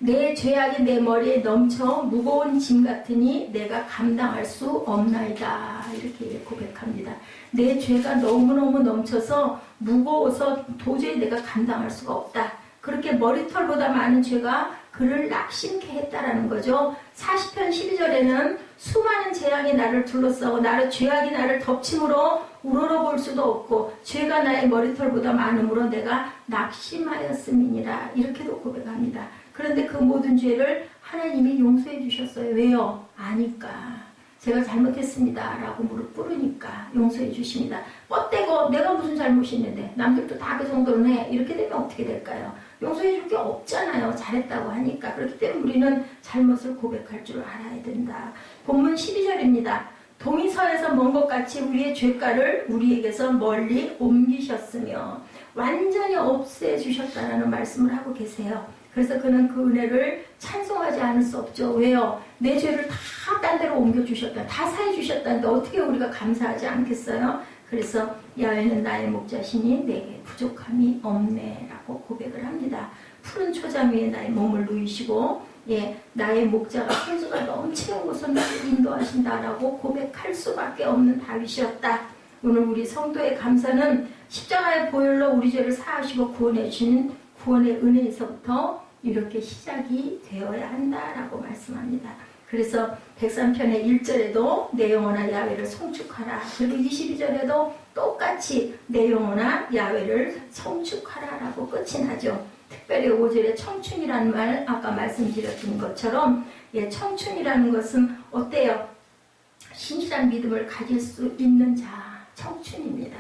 내 죄악이 내 머리에 넘쳐 무거운 짐 같으니 내가 감당할 수 없나이다. 이렇게 고백합니다. 내 죄가 너무너무 넘쳐서 무거워서 도저히 내가 감당할 수가 없다. 그렇게 머리털보다 많은 죄가 그를 낙심케 했다라는 거죠. 40편 12절에는 수많은 재앙이 나를 둘러싸고 죄악이 나를 덮침으로 우러러볼 수도 없고 죄가 나의 머리털보다 많음으로 내가 낙심하였음이니라. 이렇게도 고백합니다. 그런데 그 모든 죄를 하나님이 용서해 주셨어요. 왜요? 아니까. 제가 잘못했습니다 라고 무릎 꿇으니까 용서해 주십니다. 뻗대고 내가 무슨 잘못이 있는데 남들도 다 그 정도는 해. 이렇게 되면 어떻게 될까요? 용서해 줄 게 없잖아요. 잘했다고 하니까. 그렇기 때문에 우리는 잘못을 고백할 줄 알아야 된다. 본문 12절입니다. 동이 서에서 먼 것 같이 우리의 죄가를 우리에게서 멀리 옮기셨으며 완전히 없애주셨다라는 말씀을 하고 계세요. 그래서 그는 그 은혜를 찬송하지 않을 수 없죠. 왜요? 내 죄를 다 딴 데로 옮겨주셨다. 다 사해주셨다는데 어떻게 우리가 감사하지 않겠어요? 그래서 야훼는 나의 목자시니 내게 부족함이 없네 라고 고백을 합니다. 푸른 초장 위에 나의 몸을 누이시고 나의 목자가 생수가 넘치는 곳으로 나를 인도하신다라고 고백할 수밖에 없는 다윗이었다. 오늘 우리 성도의 감사는 십자가의 보혈로 우리 죄를 사하시고 구원해 주신 구원의 은혜에서부터 이렇게 시작이 되어야 한다라고 말씀합니다. 그래서 103편의 1절에도 내 영혼아 야훼를 송축하라. 그리고 22절에도 똑같이 내 영혼아 야훼를 송축하라라고 끝이 나죠. 특별히 5절에 청춘이라는 말 아까 말씀드렸던 것처럼 청춘이라는 것은 어때요? 신실한 믿음을 가질 수 있는 자, 청춘입니다.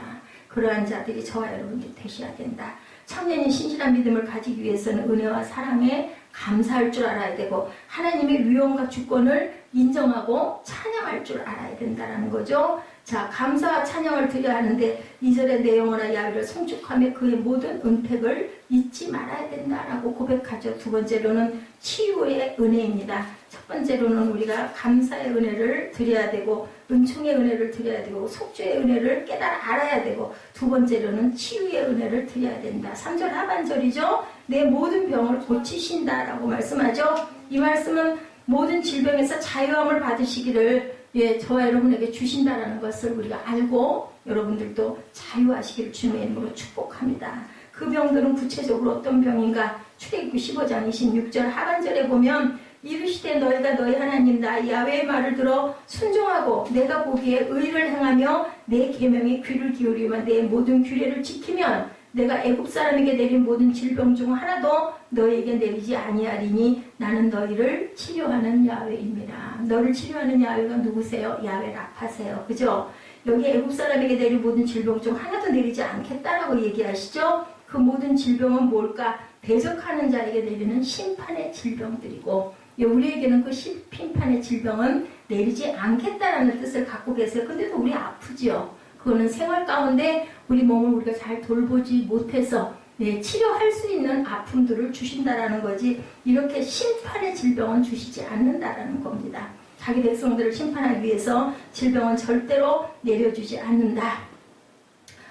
그러한 자들이 저와 여러분들이 되셔야 된다. 청년이 신실한 믿음을 가지기 위해서는 은혜와 사랑에 감사할 줄 알아야 되고 하나님의 위엄과 주권을 인정하고 찬양할 줄 알아야 된다는 거죠. 자, 감사와 찬양을 드려야 하는데 2절에 내 영혼아 야훼를 송축하며 그의 모든 은택을 잊지 말아야 된다라고 고백하죠. 두 번째로는 치유의 은혜입니다. 첫 번째로는 우리가 감사의 은혜를 드려야 되고 은총의 은혜를 드려야 되고 속죄의 은혜를 깨달아 알아야 되고 두 번째로는 치유의 은혜를 드려야 된다. 3절 하반절이죠. 내 모든 병을 고치신다라고 말씀하죠. 이 말씀은 모든 질병에서 자유함을 받으시기를 저와 여러분에게 주신다라는 것을 우리가 알고 여러분들도 자유하시기를 주님의 이름으로 축복합니다. 그 병들은 구체적으로 어떤 병인가? 출애굽기 15장 26절 하반절에 보면 이르시되 너희가 너희 하나님 나 야훼의 말을 들어 순종하고 내가 보기에 의를 행하며 내 계명에 귀를 기울이며 내 모든 규례를 지키면 내가 애굽 사람에게 내린 모든 질병 중 하나도 너희에게 내리지 아니하리니 나는 너희를 치료하는 야훼입니다. 너를 치료하는 야훼가 누구세요? 야훼 라파세요. 그죠? 여기 애굽 사람에게 내린 모든 질병 중 하나도 내리지 않겠다라고 얘기하시죠? 그 모든 질병은 뭘까? 대적하는 자에게 내리는 심판의 질병들이고 우리에게는 그 심판의 질병은 내리지 않겠다라는 뜻을 갖고 계세요. 근데도 우리 아프죠. 그거는 생활 가운데 우리 몸을 우리가 잘 돌보지 못해서 치료할 수 있는 아픔들을 주신다라는 거지, 이렇게 심판의 질병은 주시지 않는다라는 겁니다. 자기 백성들을 심판하기 위해서 질병은 절대로 내려주지 않는다.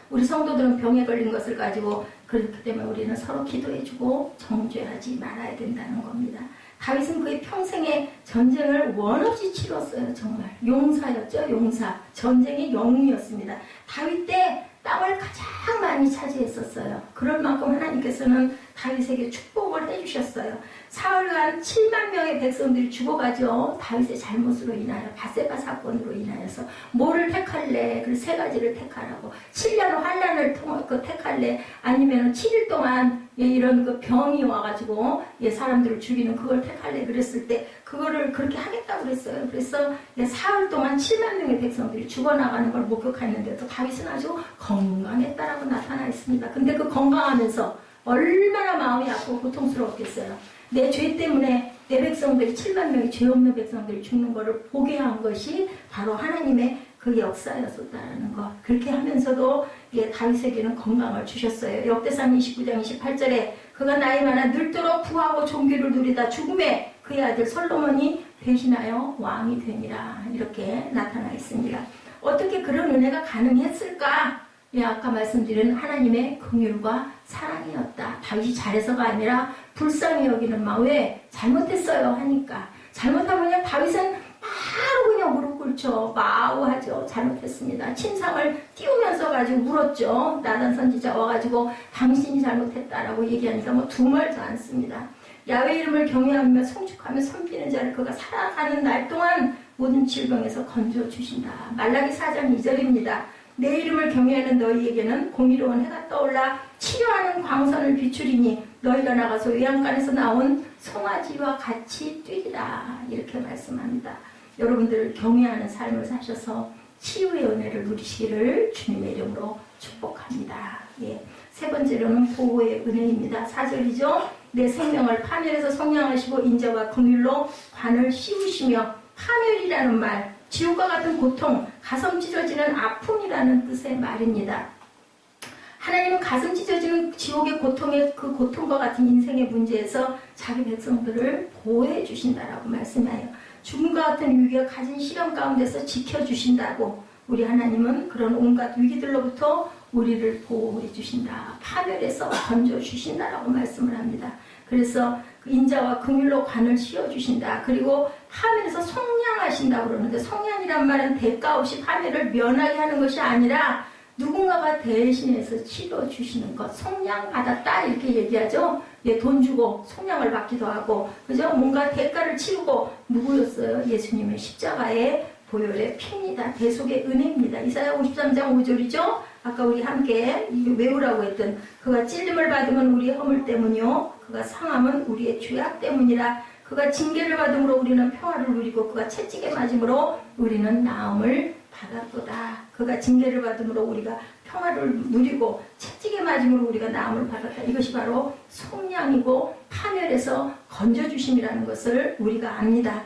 우리 성도들은 병에 걸린 것을 가지고 그렇기 때문에 우리는 서로 기도해주고 정죄하지 말아야 된다는 겁니다. 다윗은 그의 평생의 전쟁을 원없이 치렀어요. 정말 용사였죠. 용사. 전쟁의 영웅이었습니다. 다윗 때 땅을 가장 많이 차지했었어요. 그럴 만큼 하나님께서는 다윗에게 축복을 해주셨어요. 사흘간 7만 명의 백성들이 죽어가죠. 다윗의 잘못으로 인하여, 바세바 사건으로 인하여서. 뭐를 택할래? 그 세 가지를 택하라고. 7년 환란을 택할래? 아니면 7일 동안 이런 그 병이 와가지고 사람들을 죽이는 그걸 택할래? 그랬을 때 그거를 그렇게 하겠다고 그랬어요. 그래서 사흘 동안 7만 명의 백성들이 죽어나가는 걸 목격했는데도 다윗은 아주 건강했다라고 나타나 있습니다. 근데 그 건강하면서 얼마나 마음이 아프고 고통스러웠겠어요. 내 죄 때문에 내 백성들이 7만 명의 죄 없는 백성들이 죽는 것을 보게 한 것이 바로 하나님의 그 역사였었다는 것. 그렇게 하면서도 다윗에게는 건강을 주셨어요. 역대상 29장 28절에 그가 나이 많아 늙도록 부하고 존귀를 누리다 죽음에 그의 아들 솔로몬이 대신하여 왕이 되니라. 이렇게 나타나 있습니다. 어떻게 그런 은혜가 가능했을까? 아까 말씀드린 하나님의 긍휼과 사랑이었다. 다윗이 잘해서가 아니라 불쌍히 여기는 마음. 왜? 잘못했어요 하니까. 잘못하면 그냥 다윗은 바로 그냥 무릎 꿇죠. 마우하죠. 잘못했습니다. 침상을 띄우면서 가지고 물었죠. 나단 선지자 와가지고 당신이 잘못했다라고 얘기하니까 뭐 두말도 않습니다. 야훼 이름을 경외하며 송축하며 섬기는 자를 그가 살아가는 날 동안 모든 질병에서 건져주신다. 말라기 4장 2절입니다. 내 이름을 경외하는 너희에게는 공의로운 해가 떠올라 치료하는 광선을 비추리니 너희가 나가서 외양간에서 나온 송아지와 같이 뛰리라. 이렇게 말씀합니다. 여러분들 경외하는 삶을 사셔서 치유의 은혜를 누리시기를 주님의 이름으로 축복합니다. 세 번째로는 보호의 은혜입니다. 4절이죠. 내 생명을 파멸해서 성량하시고 인자와 긍휼로 관을 씌우시며, 파멸이라는 말, 지옥과 같은 고통, 가슴 찢어지는 아픔이라는 뜻의 말입니다. 하나님은 가슴 찢어지는 지옥의 고통의 그 고통과 같은 인생의 문제에서 자기 백성들을 보호해 주신다라고 말씀해요. 죽음과 같은 위기가 가진 시간 가운데서 지켜주신다고. 우리 하나님은 그런 온갖 위기들로부터 우리를 보호해 주신다. 파멸에서 건져주신다라고 말씀을 합니다. 그래서 인자와 긍휼로 관을 씌워주신다. 그리고 파멸에서 속량하신다고 그러는데, 속량이란 말은 대가 없이 파멸을 면하게 하는 것이 아니라 누군가가 대신해서 치료주시는 것. 속량받았다 이렇게 얘기하죠. 돈 주고 속량을 받기도 하고, 그죠? 뭔가 대가를 치르고. 누구였어요? 예수님의 십자가의 보혈의 피입니다. 대속의 은혜입니다. 이사야 53장 5절이죠. 아까 우리 함께 외우라고 했던, 그가 찔림을 받으면 우리의 허물 때문이요 그가 상함은 우리의 죄악 때문이라. 그가 징계를 받음으로 우리는 평화를 누리고 그가 채찍에 맞음으로 우리는 나음을 받았도다. 그가 징계를 받음으로 우리가 평화를 누리고 채찍에 맞음으로 우리가 나음을 받았다. 이것이 바로 속량이고 파멸에서 건져주심이라는 것을 우리가 압니다.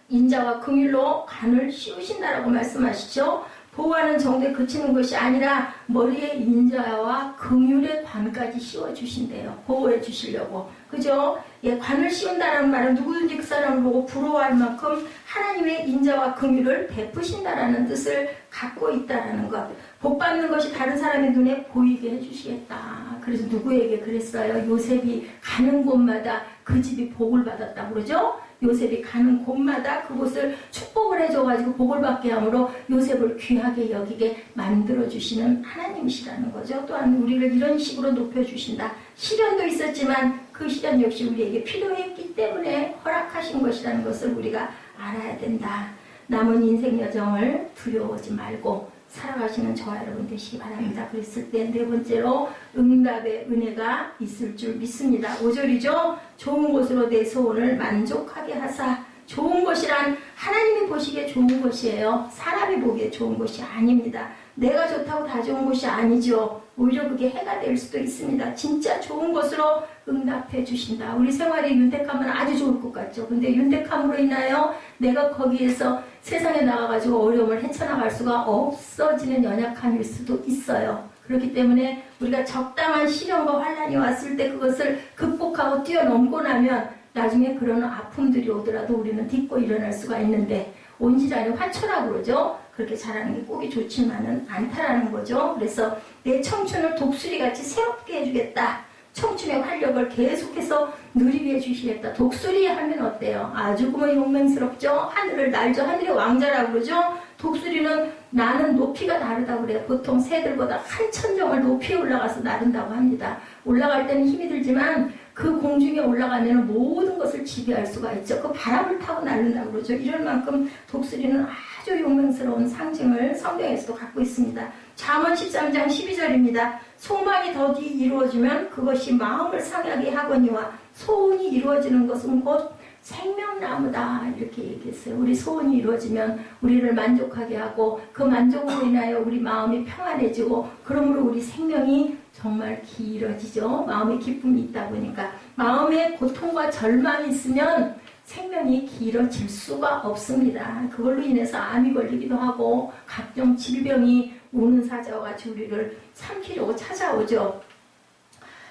인자와 긍휼로 관을 씌우신다라고 말씀하시죠. 보호하는 정도에 그치는 것이 아니라 머리에 인자와 긍휼의 관까지 씌워주신대요. 보호해 주시려고. 그죠? 관을 씌운다는 말은 누구든지 그 사람을 보고 부러워할 만큼 하나님의 인자와 긍휼을 베푸신다라는 뜻을 갖고 있다라는 것. 복 받는 것이 다른 사람의 눈에 보이게 해주시겠다. 그래서 누구에게 그랬어요? 요셉이 가는 곳마다 그 집이 복을 받았다고 그러죠? 요셉이 가는 곳마다 그곳을 축복을 해줘가지고 복을 받게 함으로 요셉을 귀하게 여기게 만들어주시는 하나님이시라는 거죠. 또한 우리를 이런 식으로 높여주신다. 시련도 있었지만 그 시련 역시 우리에게 필요했기 때문에 허락하신 것이라는 것을 우리가 알아야 된다. 남은 인생 여정을 두려워하지 말고 살아가시는 저와 여러분 되시기 바랍니다. 그랬을 때 네 번째로 응답의 은혜가 있을 줄 믿습니다. 5절이죠. 좋은 곳으로 내 소원을 만족하게 하사 좋은 것이란 하나님이 보시기에 좋은 것이에요. 사람이 보기에 좋은 것이 아닙니다. 내가 좋다고 다 좋은 것이 아니죠. 오히려 그게 해가 될 수도 있습니다. 진짜 좋은 것으로 응답해 주신다. 우리 생활이 윤택하면 아주 좋을 것 같죠. 근데 윤택함으로 인하여 내가 거기에서 세상에 나가가지고 어려움을 헤쳐나갈 수가 없어지는 연약함일 수도 있어요. 그렇기 때문에 우리가 적당한 시련과 환난이 왔을 때 그것을 극복하고 뛰어넘고 나면 나중에 그런 아픔들이 오더라도 우리는 딛고 일어날 수가 있는데 온실아니 화초라고 그러죠. 그렇게 자라는 게 꼭이 좋지만은 않다라는 거죠. 그래서 내 청춘을 독수리같이 새롭게 해주겠다. 청춘의 활력을 계속해서 누리게 해주시겠다. 독수리 하면 어때요? 아주 그만 용맹스럽죠? 하늘을 날죠. 하늘의 왕자라고 그러죠? 독수리는 나는 높이가 다르다고 그래요. 보통 새들보다 한 천정을 높이 올라가서 나른다고 합니다. 올라갈 때는 힘이 들지만 그 공중에 올라가면 모든 것을 지배할 수가 있죠. 그 바람을 타고 날른다고 그러죠. 이럴 만큼 독수리는 아주 용맹스러운 상징을 성경에서도 갖고 있습니다. 잠언 13장 12절입니다. 소망이 더디 이루어지면 그것이 마음을 상하게 하거니와 소원이 이루어지는 것은 곧 생명나무다. 이렇게 얘기했어요. 우리 소원이 이루어지면 우리를 만족하게 하고 그 만족으로 인하여 우리 마음이 평안해지고 그러므로 우리 생명이 정말 길어지죠. 마음에 기쁨이 있다 보니까 마음에 고통과 절망이 있으면 생명이 길어질 수가 없습니다. 그걸로 인해서 암이 걸리기도 하고 각종 질병이 우는 사자와 같이 우리를 삼키려고 찾아오죠.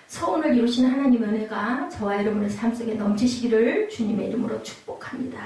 소원을 이루신 하나님 은혜가 저와 여러분의 삶 속에 넘치시기를 주님의 이름으로 축복합니다.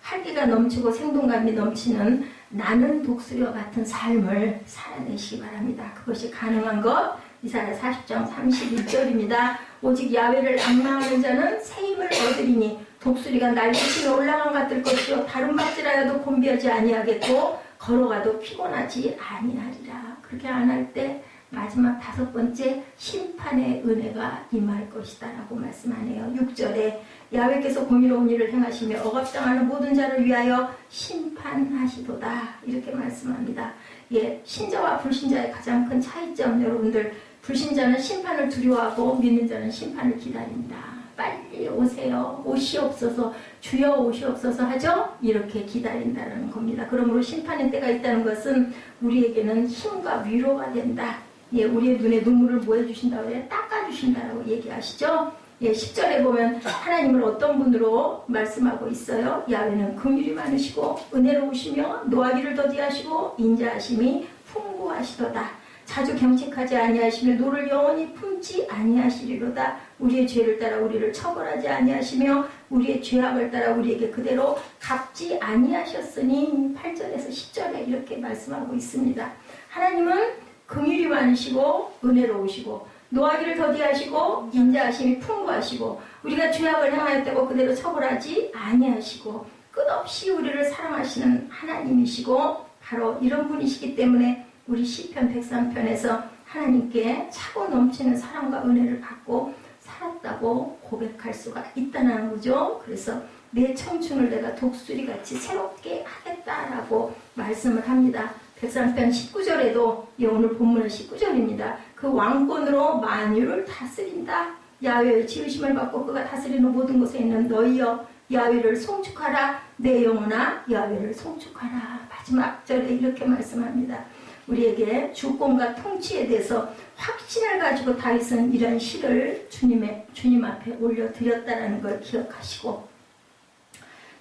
활기가 넘치고 생동감이 넘치는 나는 독수리와 같은 삶을 살아내시기 바랍니다. 그것이 가능한 것 이사야 40장 31절입니다. 오직 야훼를 앙망하는 자는 새 힘을 얻으리니 독수리가 날개치며 올라간 같을 것이요 다른 박질하여도 곤비하지 아니하겠고 걸어가도 피곤하지 아니하리라. 그렇게 안 할 때 마지막 5번째 심판의 은혜가 임할 것이다 라고 말씀하네요. 6절에 야훼께서 공의로운 일을 행하시며 억압당하는 모든 자를 위하여 심판하시도다 이렇게 말씀합니다. 예, 신자와 불신자의 가장 큰 차이점 여러분들, 불신자는 심판을 두려워하고 믿는 자는 심판을 기다립니다. 빨리 오세요. 옷이 없어서 주여 옷이 없어서 하죠. 이렇게 기다린다는 겁니다. 그러므로 심판의 때가 있다는 것은 우리에게는 힘과 위로가 된다. 예, 우리의 눈에 눈물을 모여주신다고 해 닦아주신다고 얘기하시죠. 예, 10절에 보면 하나님을 어떤 분으로 말씀하고 있어요. 야훼는 긍휼이 많으시고 은혜로우시며 노하기를 더디하시고 인자하심이 풍부하시도다. 자주 경책하지 아니하시며 노를 영원히 품지 아니하시리로다. 우리의 죄를 따라 우리를 처벌하지 아니하시며 우리의 죄악을 따라 우리에게 그대로 갚지 아니하셨으니 8절에서 10절에 이렇게 말씀하고 있습니다. 하나님은 긍휼이 많으시고 은혜로우시고 노하기를 더디하시고 인자하심이 풍부하시고 우리가 죄악을 행하였다고 그대로 처벌하지 아니하시고 끝없이 우리를 사랑하시는 하나님이시고 바로 이런 분이시기 때문에 우리 시편 103편에서 하나님께 차고 넘치는 사랑과 은혜를 받고 살았다고 고백할 수가 있다는 거죠. 그래서 내 청춘을 내가 독수리같이 새롭게 하겠다라고 말씀을 합니다. 103편 19절에도 오늘 본문은 19절입니다. 그 왕권으로 만유를 다스린다. 야훼의 지으심을 받고 그가 다스리는 모든 곳에 있는 너희여 야훼를 송축하라. 내 영혼아 야훼를 송축하라. 마지막 절에 이렇게 말씀합니다. 우리에게 주권과 통치에 대해서 확신을 가지고 다윗은 이런 시를 주님 앞에 올려드렸다는 걸 기억하시고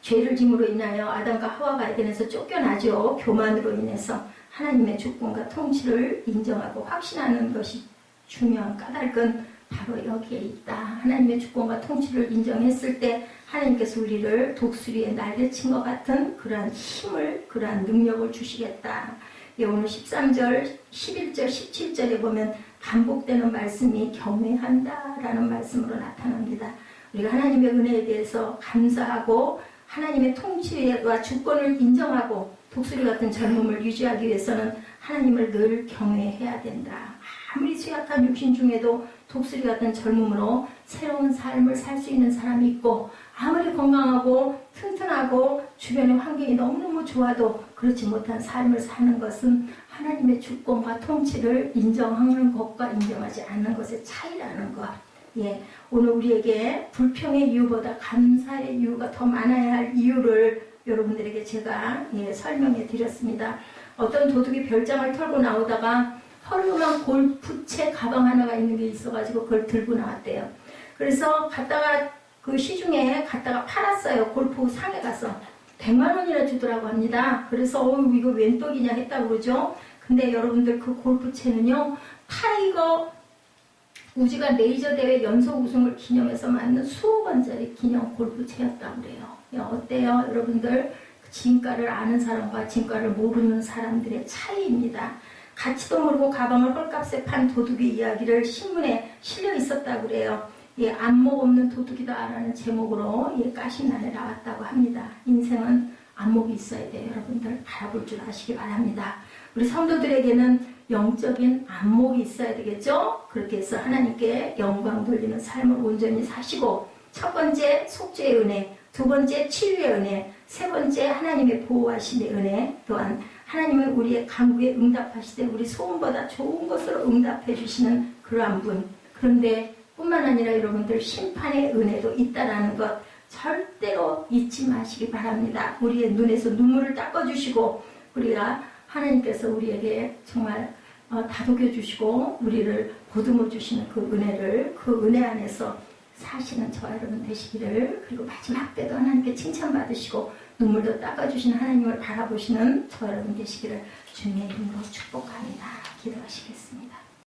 죄를 짐으로 인하여 아담과 하와가 에덴에서 쫓겨나죠. 교만으로 인해서 하나님의 주권과 통치를 인정하고 확신하는 것이 중요한 까닭은 바로 여기에 있다. 하나님의 주권과 통치를 인정했을 때 하나님께서 우리를 독수리에 날개친 것 같은 그러한 힘을, 그러한 능력을 주시겠다. 예, 오늘 13절, 11절, 17절에 보면 반복되는 말씀이 경외한다라는 말씀으로 나타납니다. 우리가 하나님의 은혜에 대해서 감사하고 하나님의 통치와 주권을 인정하고 독수리 같은 젊음을 유지하기 위해서는 하나님을 늘 경외해야 된다. 아무리 쇠약한 육신 중에도 독수리 같은 젊음으로 새로운 삶을 살 수 있는 사람이 있고 아무리 건강하고 튼튼하고 주변의 환경이 너무너무 좋아도 그렇지 못한 삶을 사는 것은 하나님의 주권과 통치를 인정하는 것과 인정하지 않는 것의 차이라는 것. 예, 오늘 우리에게 불평의 이유보다 감사의 이유가 더 많아야 할 이유를 여러분들에게 제가 설명해 드렸습니다. 어떤 도둑이 별장을 털고 나오다가 허름한 골프채 가방 하나가 있는 게 있어가지고 그걸 들고 나왔대요. 그래서 갔다가 그 시중에 갔다가 팔았어요. 골프 상에 가서 100만 원이나 주더라고 합니다. 그래서 이거 웬 떡이냐 했다고 그러죠. 근데 여러분들 그 골프채는요, 타이거 우즈가 메이저 대회 연속 우승을 기념해서 만든 수억 원짜리 기념 골프채였다고 그래요. 어때요 여러분들? 진가를 아는 사람과 진가를 모르는 사람들의 차이입니다. 가치도 모르고 가방을 헐값에 판 도둑의 이야기를 신문에 실려 있었다고 그래요. 안목 없는 도둑이다라는 제목으로 가신란에 나왔다고 합니다. 인생은 안목이 있어야 돼요. 여러분들 바라볼 줄 아시기 바랍니다. 우리 성도들에게는 영적인 안목이 있어야 되겠죠? 그렇게 해서 하나님께 영광 돌리는 삶을 온전히 사시고, 첫 번째 속죄의 은혜, 두 번째 치유의 은혜, 세 번째 하나님의 보호하심의 은혜, 또한 하나님은 우리의 간구에 응답하시되 우리 소원보다 좋은 것으로 응답해 주시는 그러한 분. 그런데 뿐만 아니라 여러분들 심판의 은혜도 있다라는 것 절대로 잊지 마시기 바랍니다. 우리의 눈에서 눈물을 닦아주시고, 우리가 하나님께서 우리에게 정말 다독여 주시고 우리를 보듬어 주시는 그 은혜를, 그 은혜 안에서 사시는 저와 여러분 되시기를, 그리고 마지막 때도 하나님께 칭찬받으시고 눈물도 닦아주시는 하나님을 바라보시는 저와 여러분 되시기를 주님의 이름으로 축복합니다. 기도하시겠습니다.